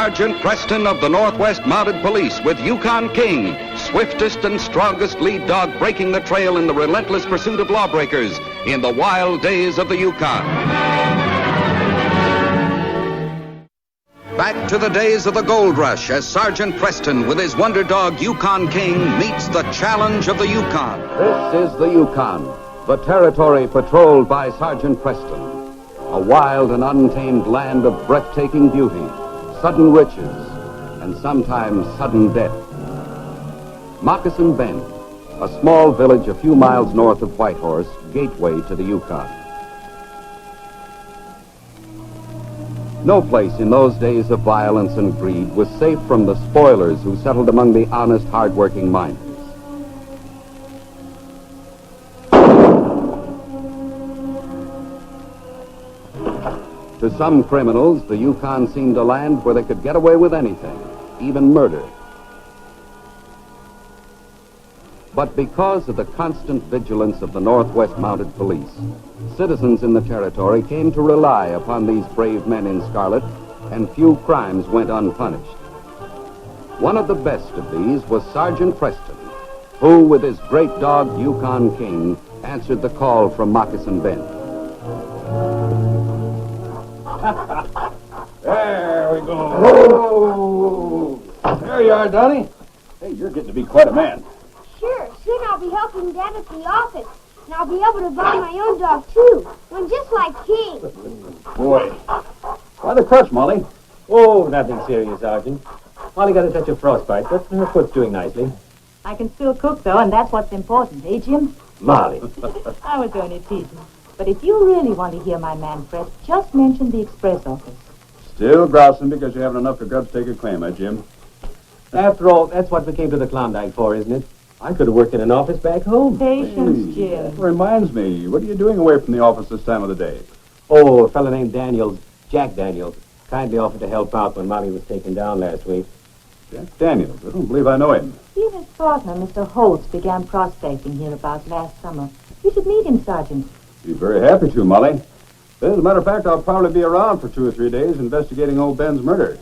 Sergeant Preston of the Northwest Mounted Police with Yukon King, swiftest and strongest lead dog breaking the trail in the relentless pursuit of lawbreakers in the wild days of the Yukon. Back to the days of the gold rush as Sergeant Preston with his wonder dog Yukon King meets the challenge of the Yukon. This is the Yukon, the territory patrolled by Sergeant Preston. A wild and untamed land of breathtaking beauty, sudden riches, and sometimes sudden death. Moccasin Bend, a small village a few miles north of Whitehorse, gateway to the Yukon. No place in those days of violence and greed was safe from the spoilers who settled among the honest, hard-working miners. To some criminals, the Yukon seemed a land where they could get away with anything, even murder. But because of the constant vigilance of the Northwest Mounted Police, citizens in the territory came to rely upon these brave men in scarlet, and few crimes went unpunished. One of the best of these was Sergeant Preston, who, with his great dog Yukon King, answered the call from Moccasin Bend. There we go. Oh, there you are, Donnie. Hey, you're getting to be quite a man. Sure, soon I'll be helping Dad at the office, and I'll be able to buy my own dog, too. One just like King. Boy. Why the crutch, Molly? Oh, nothing serious, Sergeant. Molly got a touch of frostbite, but her foot's doing nicely. I can still cook, though, and that's what's important, eh, Jim? Molly. I was only teasing. But if you really want to hear my man fret, just mention the express office. Still grousing because you haven't enough to grub to take a claim, Jim? After all, that's what we came to the Klondike for, isn't it? I could have worked in an office back home. Patience, Hey, Jim. that reminds me, what are you doing away from the office this time of the day? Oh, a fellow named Daniels, Jack Daniels, kindly offered to help out when Molly was taken down last week. Jack Daniels. I don't believe I know him. He and his partner, Mr. Holtz, began prospecting here about last summer. You should meet him, Sergeant. Be very happy to, Molly. As a matter of fact, I'll probably be around for 2 or 3 days investigating old Ben's murder.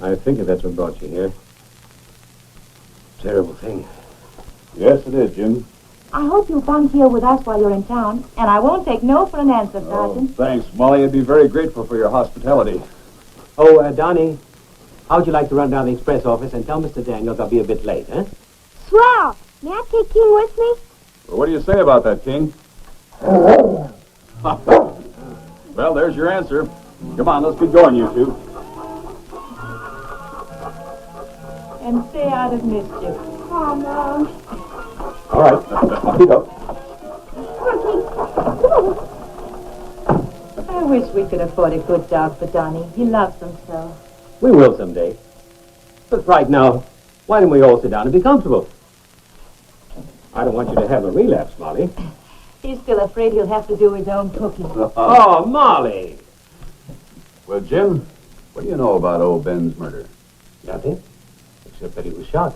I figured that's what brought you here. Terrible thing. Yes, it is, Jim. I hope you'll bunk here with us while you're in town, and I won't take no for an answer, Sergeant. Thanks, Molly. I'd be very grateful for your hospitality. Oh, Donnie, how'd you like to run down the express office and tell Mr. Daniels I'll be a bit late, huh? Swell! May I take King with me? Well, what do you say about that, King? Well, there's your answer. Come on, let's get going, you two. And stay out of mischief. Oh, Mom. All right, I'll pick up. Come on, King. Come on. I wish we could afford a good dog for Donnie. He loves them so. We will someday. But right now, why don't we all sit down and be comfortable? I don't want you to have a relapse, Molly. He's still afraid he'll have to do his own cooking. Oh, Molly! Well, Jim, what do you know about old Ben's murder? Nothing, except that he was shot.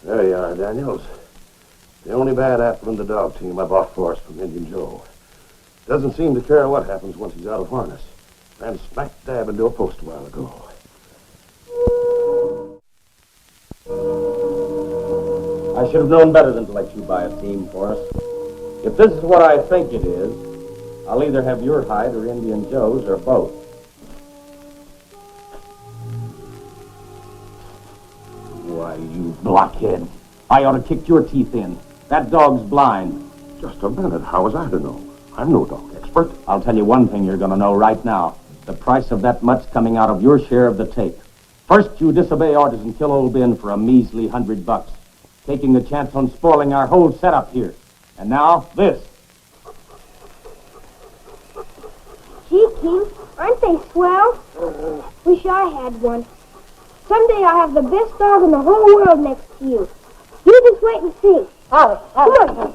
There you are, Daniels. The only bad apple in the dog team I bought for us from Indian Joe. Doesn't seem to care what happens once he's out of harness. Ran smack dab into a post a while ago. I should have known better than to let you buy a team for us. If this is what I think it is, I'll either have your hide or Indian Joe's or both. Why, you blockhead. I ought to kick your teeth in. That dog's blind. Just a minute. How was I to know? I'm no dog expert. I'll tell you one thing you're going to know right now. The price of that mutt's coming out of your share of the take. First, you disobey orders and kill old Ben for a measly $100, taking the chance on spoiling our whole setup here. And now, this. Gee, King, aren't they swell? Wish I had one. Someday I'll have the best dog in the whole world next to you. You just wait and see. Come on.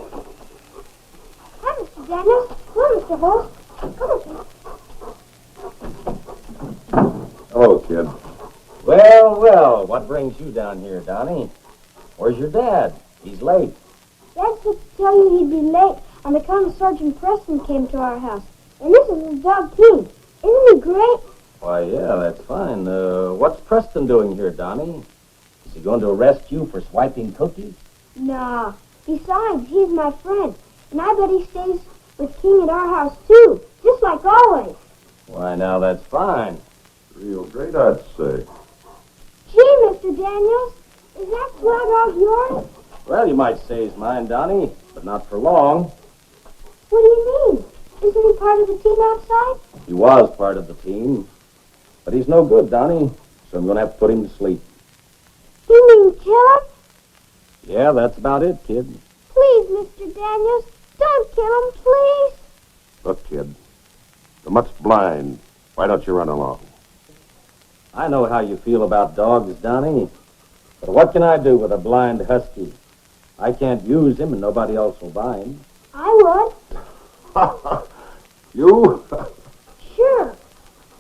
Hi, Mr. Daniels. Come on, Mr. Holmes. Come on, King. Hello, kid. Well, what brings you down here, Donnie? Where's your dad? He's late. Dad said to tell you he'd be late on account of Sergeant Preston came to our house. And this is his dog, King. Isn't he great? Why, yeah, that's fine. What's Preston doing here, Donnie? Is he going to arrest you for swiping cookies? No. Besides, he's my friend. And I bet he stays with King at our house, too. Just like always. Why, now, that's fine. Real great, I'd say. Gee, Mr. Daniels, is that swell dog yours? Well, you might say he's mine, Donnie, but not for long. What do you mean? Isn't he part of the team outside? He was part of the team, but he's no good, Donnie, so I'm going to have to put him to sleep. You mean kill him? Yeah, that's about it, kid. Please, Mr. Daniels, don't kill him, please. Look, kid. The mutt's blind. Why don't you run along? I know how you feel about dogs, Donnie, but what can I do with a blind husky? I can't use him and nobody else will buy him. I would. You? Sure.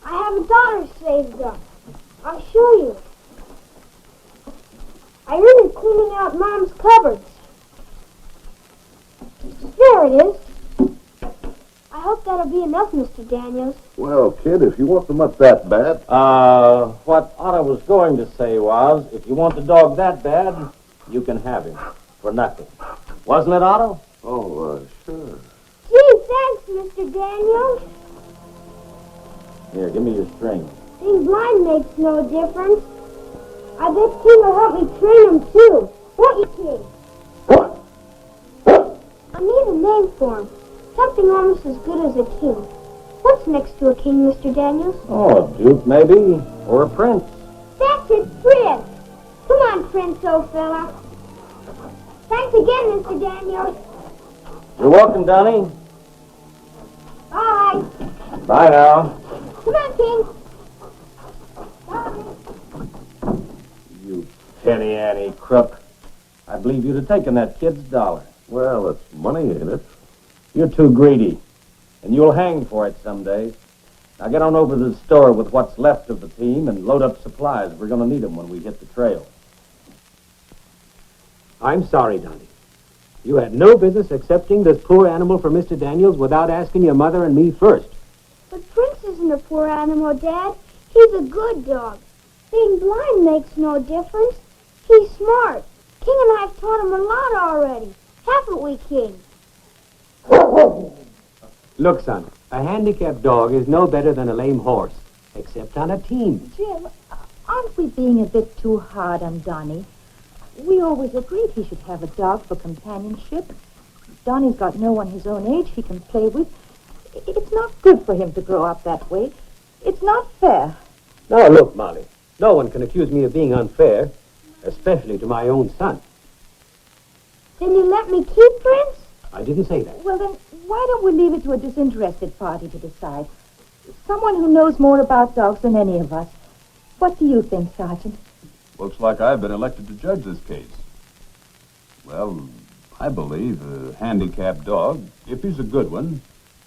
I have a dollar saved up. I'll show you. I earned it cleaning out Mom's cupboards. There it is. I hope that'll be enough, Mr. Daniels. Well, kid, if you want the mutt that bad... What Otto was going to say was, if you want the dog that bad, you can have him. For nothing. Wasn't it, Otto? Oh, sure. Gee, thanks, Mr. Daniels. Here, give me your string. Being blind makes no difference. I bet King will help me train him, too. Won't you, King? I need a name for him. Something almost as good as a king. What's next to a king, Mr. Daniels? Oh, a duke, maybe. Or a prince. That's it, Prince. Come on, Prince, old fella. Thanks again, Mr. Daniels. You're welcome, Donnie. Bye. Bye now. Come on, King. Bye. You penny Annie crook. I believe you'd have taken that kid's dollar. Well, it's money, ain't it? You're too greedy, and you'll hang for it someday. Now get on over to the store with what's left of the team and load up supplies. We're going to need them when we hit the trail. I'm sorry, Donnie. You had no business accepting this poor animal for Mr. Daniels without asking your mother and me first. But Prince isn't a poor animal, Dad. He's a good dog. Being blind makes no difference. He's smart. King and I have taught him a lot already. Haven't we, King? Look, son, a handicapped dog is no better than a lame horse, except on a team. Jim, aren't we being a bit too hard on Donnie? We always agreed he should have a dog for companionship. Donnie's got no one his own age he can play with. It's not good for him to grow up that way. It's not fair. Now, look, Molly, no one can accuse me of being unfair, especially to my own son. Then you let me keep Prince? I didn't say that. Well, then, why don't we leave it to a disinterested party to decide? Someone who knows more about dogs than any of us. What do you think, Sergeant? Looks like I've been elected to judge this case. Well, I believe a handicapped dog, if he's a good one,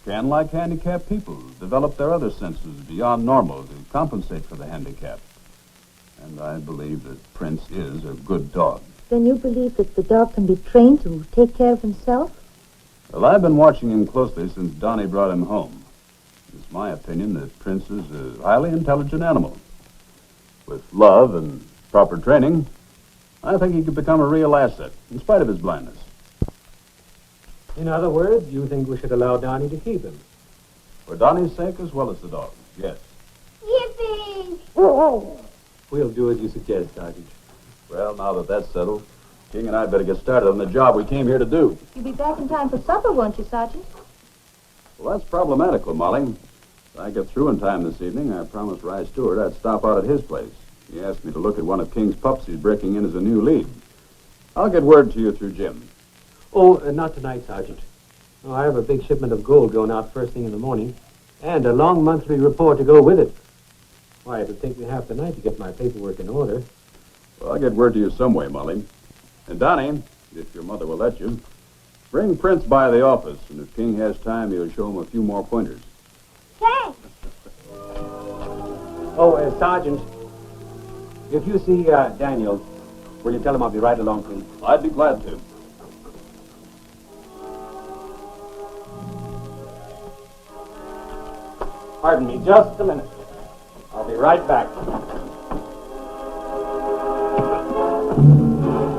can, like handicapped people, develop their other senses beyond normal to compensate for the handicap. And I believe that Prince is a good dog. Then you believe that the dog can be trained to take care of himself? Well, I've been watching him closely since Donnie brought him home. It's my opinion that Prince is a highly intelligent animal. With love and proper training, I think he could become a real asset, in spite of his blindness. In other words, you think we should allow Donnie to keep him? For Donnie's sake as well as the dog, yes. Yippee! We'll do as you suggest, Sergeant. Well, now that that's settled, King and I better get started on the job we came here to do. You'll be back in time for supper, won't you, Sergeant? Well, that's problematical, Molly. If I get through in time this evening, I promised Rye Stewart I'd stop out at his place. He asked me to look at one of King's pups he's breaking in as a new lead. I'll get word to you through Jim. Oh, not tonight, Sergeant. Oh, I have a big shipment of gold going out first thing in the morning, and a long monthly report to go with it. Why, it'll take me half the night to get my paperwork in order. Well, I'll get word to you some way, Molly. And Donnie, if your mother will let you, bring Prince by the office, and if King has time, he'll show him a few more pointers. Thanks. Sergeant, if you see Daniel, will you tell him I'll be right along to him? I'd be glad to. Pardon me just a minute. I'll be right back.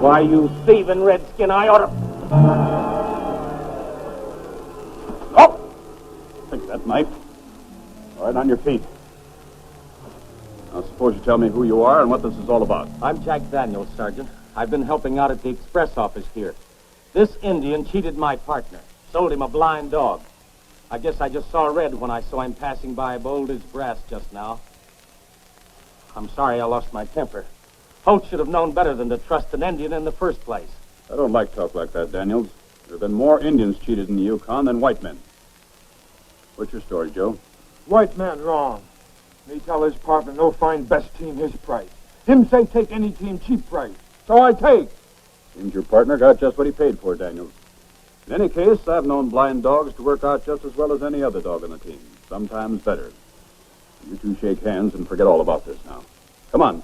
Why, you thieving redskin, I ought to... Oh! Take that knife. All right, on your feet. Now, suppose you tell me who you are and what this is all about. I'm Jack Daniels, Sergeant. I've been helping out at the express office here. This Indian cheated my partner, sold him a blind dog. I guess I just saw red when I saw him passing by bold as brass just now. I'm sorry I lost my temper. Holt should have known better than to trust an Indian in the first place. I don't like talk like that, Daniels. There have been more Indians cheated in the Yukon than white men. What's your story, Joe? White man wrong. Me tell his partner no find best team his price. Him say take any team cheap price. So I take. Seems your partner got just what he paid for, Daniels. In any case, I've known blind dogs to work out just as well as any other dog on the team. Sometimes better. You two shake hands and forget all about this now. Come on.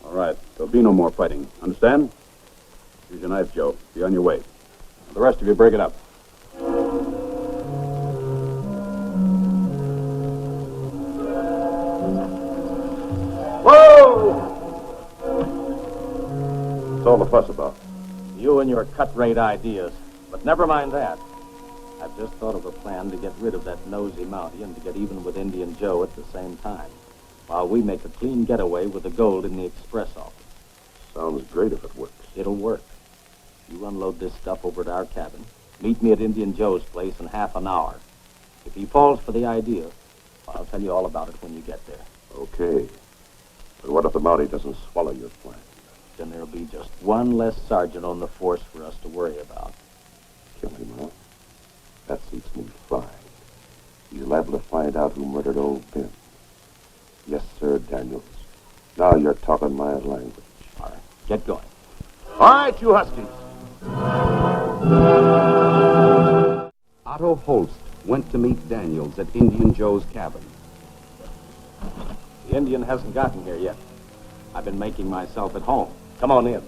All right. There'll be no more fighting. Understand? Here's your knife, Joe. Be on your way. The rest of you, break it up. Whoa! What's all the fuss about? You and your cut-rate ideas. But never mind that. I've just thought of a plan to get rid of that nosy Mountie and to get even with Indian Joe at the same time, while we make a clean getaway with the gold in the express office. Sounds great if it works. It'll work. You unload this stuff over at our cabin. Meet me at Indian Joe's place in half an hour. If he falls for the idea, I'll tell you all about it when you get there. Okay. But what if the Mountie doesn't swallow your plan? Then there'll be just one less sergeant on the force for us to worry about. Kill him, huh? That suits me fine. He's liable to find out who murdered old Ben. Yes, sir, Daniels. Now you're talking my language. All right, get going. All right, you Huskies. Otto Holst went to meet Daniels at Indian Joe's cabin. The Indian hasn't gotten here yet. I've been making myself at home. Come on in.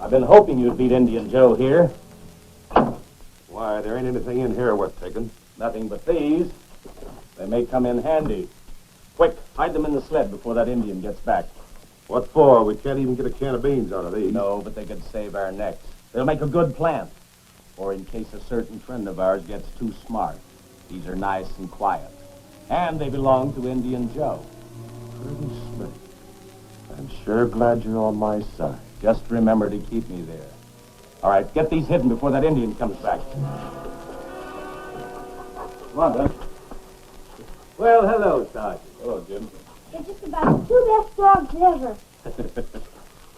I've been hoping you'd beat Indian Joe here. Why, there ain't anything in here worth taking. Nothing but these. They may come in handy. Quick, hide them in the sled before that Indian gets back. What for? We can't even get a can of beans out of these. No, but they could save our necks. They'll make a good plant. Or in case a certain friend of ours gets too smart. These are nice and quiet. And they belong to Indian Joe. Pretty slick. I'm sure glad you're on my side. Just remember to keep me there. All right, get these hidden before that Indian comes back. Come on, Ben. Well, hello, Sergeant. Hello, Jim. They're just about the two best dogs ever.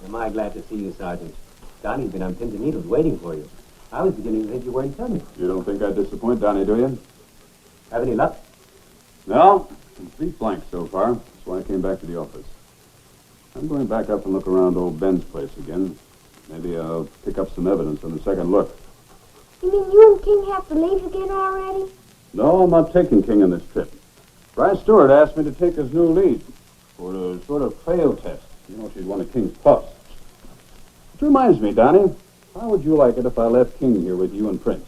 Am I glad to see you, Sergeant. Donnie's been on pins and needles waiting for you. I was beginning to think you weren't coming. You don't think I'd disappoint Donnie, do you? Have any luck? No. Complete blank so far. That's why I came back to the office. I'm going back up and look around old Ben's place again. Maybe I'll pick up some evidence on the second look. You mean you and King have to leave again already? No, I'm not taking King on this trip. Bryce Stewart asked me to take his new lead for a sort of fail test. You know, she's one of King's pups. Which reminds me, Donnie, how would you like it if I left King here with you and Prince?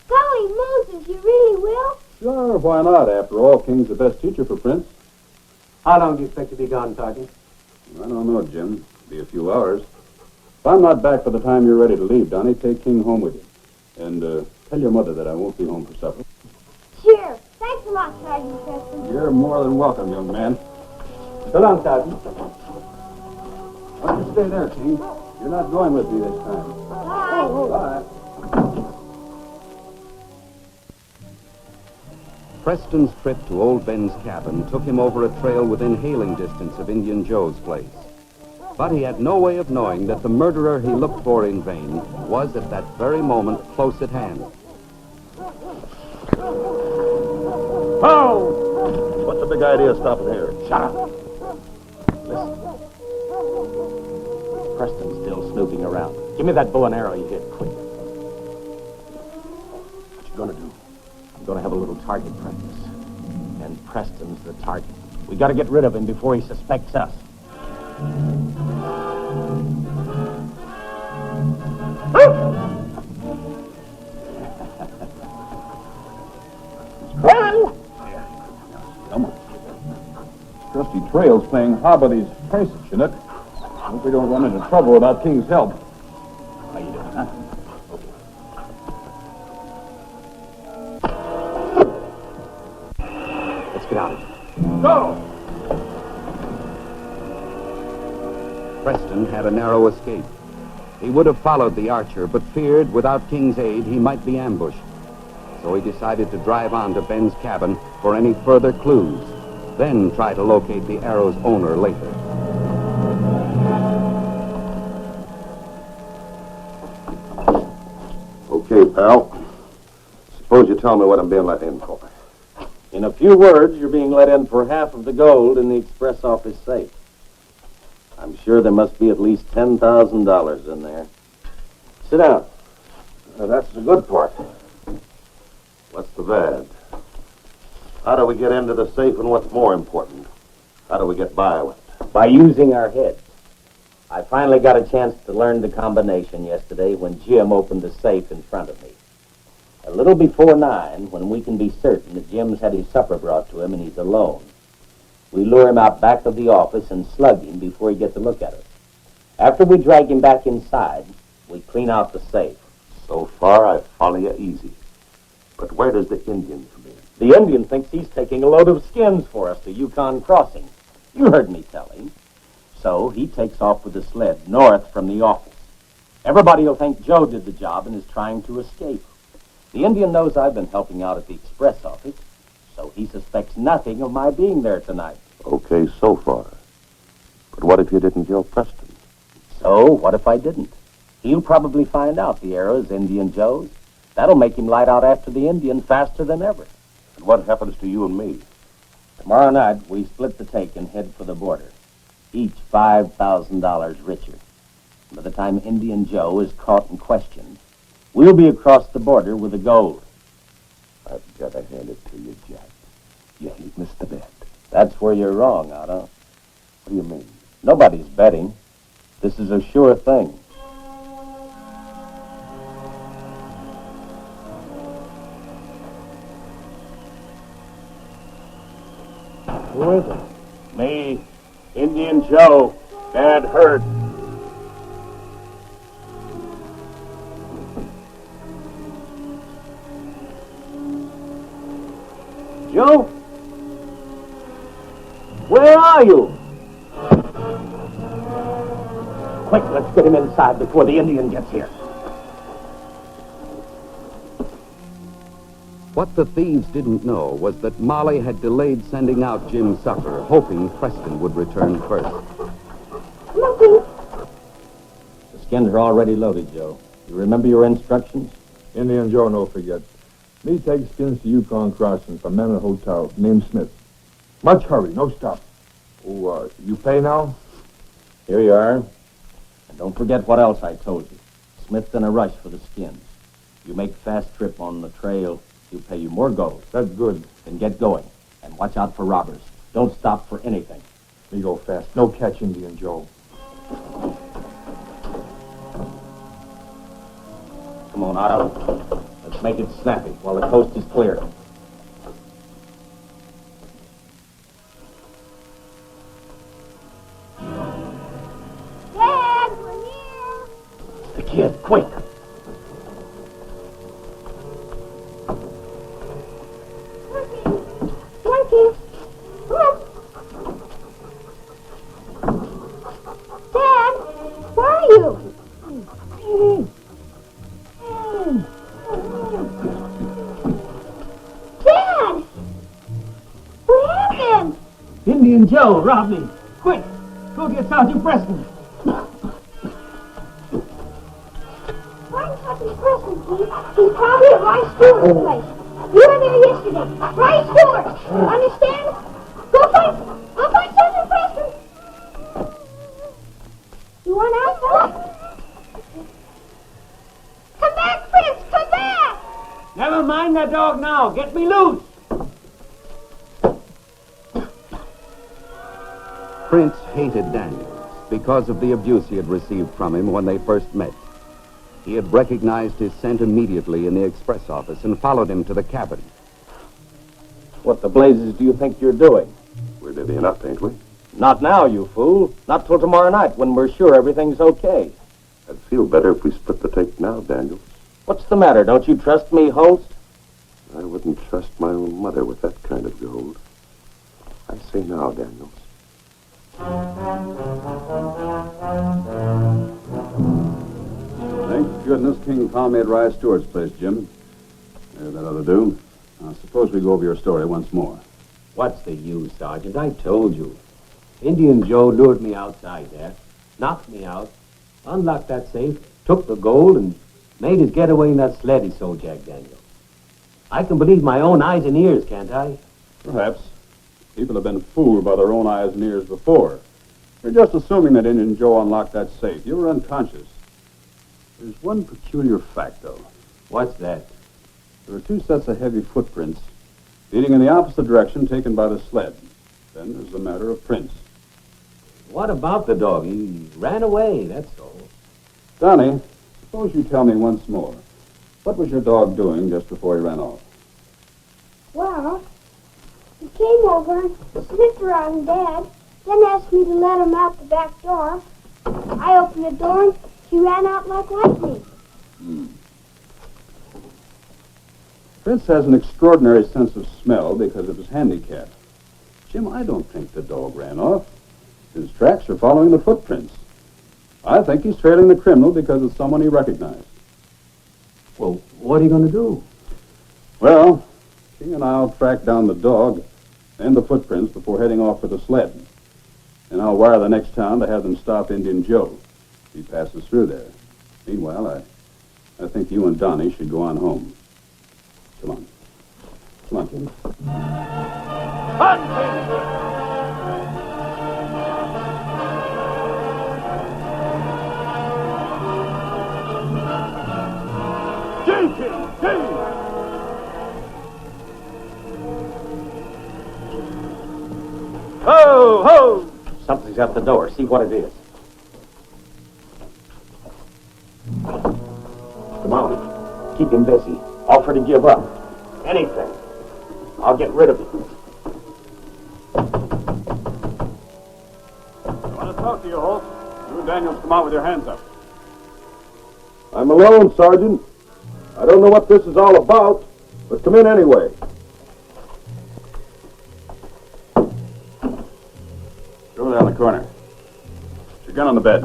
Golly Moses, you really will? Sure, why not? After all, King's the best teacher for Prince. How long do you expect to be gone, Sergeant? I don't know, Jim. Be a few hours. If I'm not back by the time you're ready to leave, Donnie, take King home with you. And tell your mother that I won't be home for supper. Sure. Thanks a lot, Sergeant Preston. You're more than welcome, young man. So long, Sergeant. Why don't you stay there, King? You're not going with me this time. Bye. Bye. Preston's trip to old Ben's cabin took him over a trail within hailing distance of Indian Joe's place. But he had no way of knowing that the murderer he looked for in vain was at that very moment close at hand. Oh! What's the big idea of stopping here? Shut up. Listen. Preston's still snooping around. Give me that bow and arrow you hit quick. What you gonna do? I'm going to have a little target practice. And Preston's the target. We got to get rid of him before he suspects us. Run! Come on. Trusty Trail's playing hard by these prices, Chinook. Hope we don't run into trouble without King's help. How you doing, huh? Let's get out of here. Go! Preston had a narrow escape. He would have followed the archer, but feared without King's aid he might be ambushed. So he decided to drive on to Ben's cabin for any further clues, then try to locate the arrow's owner later. Okay, pal. Suppose you tell me what I'm being let in for. In a few words, you're being let in for half of the gold in the express office safe. I'm sure there must be at least $10,000 in there. Sit down. That's the good part. What's the bad? How do we get into the safe, and what's more important, how do we get by with it? By using our heads. I finally got a chance to learn the combination yesterday when Jim opened the safe in front of me. A little before 9, when we can be certain that Jim's had his supper brought to him and he's alone, we lure him out back of the office and slug him before he gets a look at us. After we drag him back inside, we clean out the safe. So far, I follow you easy. But where does the Indian come in? The Indian thinks he's taking a load of skins for us to Yukon crossing. You heard me tell him. So he takes off with the sled north from the office. Everybody will think Joe did the job and is trying to escape. The Indian knows I've been helping out at the express office, so he suspects nothing of my being there tonight. Okay, so far. But what if you didn't kill Preston? So what if I didn't? He'll probably find out the arrow's Indian Joe's. That'll make him light out after the Indian faster than ever. And what happens to you and me? Tomorrow night, we split the take and head for the border. Each $5,000 richer. By the time Indian Joe is caught and questioned, we'll be across the border with the gold. I've got to hand it to you, Jack. You ain't missed the bet. That's where you're wrong, Otto. What do you mean? Nobody's betting. This is a sure thing. Who is it? Me, Indian Joe, bad hurt. Joe? Where are you? Quick, let's get him inside before the Indian gets here. What the thieves didn't know was that Molly had delayed sending out Jim's supper, hoping Preston would return first. Monkey, The skins are already loaded, Joe. You remember your instructions? Indian Joe no forget. Me take skins to Yukon Crossing from Manor Hotel, named Smith. Much hurry, no stop. Oh, you pay now? Here you are. And don't forget what else I told you. Smith's in a rush for the skins. You make fast trip on the trail, he'll pay you more gold. That's good. Then get going. And watch out for robbers. Don't stop for anything. Me go fast. No catch, Indian Joe. Come on, Otto. Let's make it snappy while the coast is clear. Dad, we're here. The kid, quick. Monkey, come on. Dad, where are you? Dad! What happened? Indian Joe robbed me. Quick, go get Sergeant Preston. Find Sergeant Preston, Keith. He's probably at Rice Stewart's place. You were there yesterday. Rice Stewart. Understand? Go find... I'll find Sergeant Preston. You want out, fella? Come back, Fritz. Come back. Never mind that dog now. Get me loose. Prince hated Daniels because of the abuse he had received from him when they first met. He had recognized his scent immediately in the express office and followed him to the cabin. What the blazes do you think you're doing? We're divvying up, ain't we? Not now, you fool. Not till tomorrow night when we're sure everything's okay. I'd feel better if we split the take now, Daniels. What's the matter? Don't you trust me, Holst? I wouldn't trust my own mother with that kind of gold. I say now, Daniels. Thank goodness King found me at Rye Stewart's place, Jim. There, that ought to do. Now, suppose we go over your story once more. What's the use, Sergeant? I told you. Indian Joe lured me outside there, knocked me out, unlocked that safe, took the gold, and made his getaway in that sled he sold Jack Daniels. I can believe my own eyes and ears, can't I? Perhaps. People have been fooled by their own eyes and ears before. You're just assuming that Indian Joe unlocked that safe. You were unconscious. There's one peculiar fact, though. What's that? There were two sets of heavy footprints leading in the opposite direction taken by the sled. Then there's the matter of prints. What about the dog? He ran away, that's all. Donnie, suppose you tell me once more. What was your dog doing just before he ran off? Well, he came over and sniffed around Dad, then asked me to let him out the back door. I opened the door and he ran out like lightning. Prince has an extraordinary sense of smell because of his handicap. Jim, I don't think the dog ran off. His tracks are following the footprints. I think he's trailing the criminal because it's someone he recognized. Well, what are you going to do? Well, King and I'll track down the dog and the footprints before heading off with the sled. And I'll wire the next town to have them stop Indian Joe. He passes through there. Meanwhile, I think you and Donnie should go on home. Come on. Come on, Jim. Ho, ho! Something's at the door. See what it is. Come on. Keep him busy. Offer to give up. Anything. I'll get rid of him. I want to talk to you, Holt. You and Daniels come out with your hands up. I'm alone, Sergeant. I don't know what this is all about, but come in anyway. Go down the corner. Put your gun on the bed.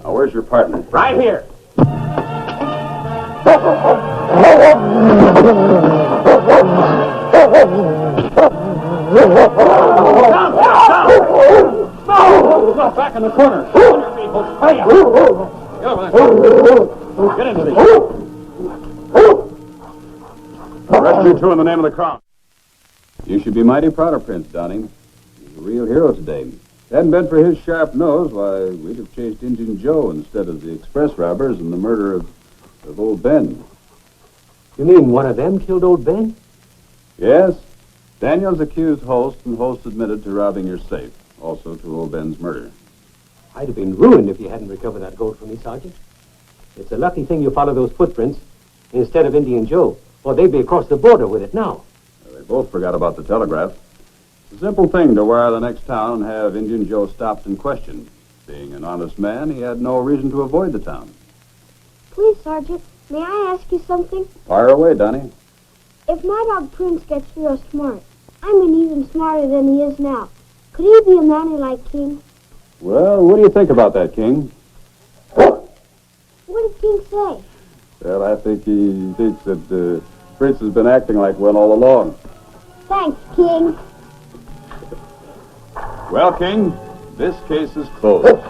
Now, where's your partner? Right here. Down! Back in the corner. On your feet, Holt. Hurry up. Get over there. Get into these. Arrest you two in the name of the crown. You should be mighty proud of Prince, Donnie. He's a real hero today. If it hadn't been for his sharp nose, why, we'd have chased Indian Joe instead of the express robbers and the murder of old Ben. You mean one of them killed old Ben? Yes. Daniels accused Holst, and Holst admitted to robbing your safe, also to old Ben's murder. I'd have been ruined if you hadn't recovered that gold from me, Sergeant. It's a lucky thing you follow those footprints instead of Indian Joe, or they'd be across the border with it now. Well, they both forgot about the telegraph. It's a simple thing to wire the next town and have Indian Joe stopped and questioned. Being an honest man, he had no reason to avoid the town. Please, Sergeant, may I ask you something? Fire away, Donnie. If my dog Prince gets real smart, I mean even smarter than he is now, could he be a Mountie like King? Well, what do you think about that, King? What did King say? Well, I think he thinks that Prince has been acting like one all along. Thanks, King. Well, King, this case is closed.